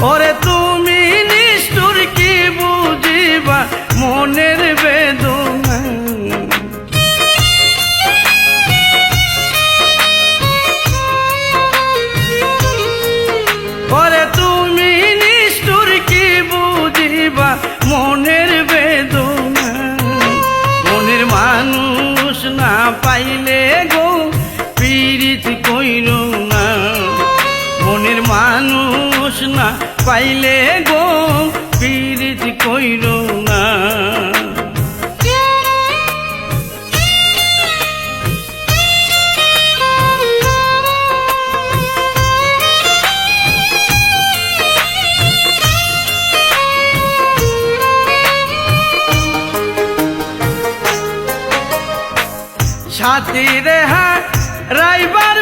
ওরে তুমি নিষ্ঠুর কি বুঝিবা মনের বেদনা। ওরে তুমি নিষ্ঠুর কি বুঝিবা মনের বেদনা। মনের মানুষ না পাইলে গো পীড়িত কইরো না। মনের মানুষ না পাইলে গো পীড়িত কইরো না। সাথী রেহা রাইবার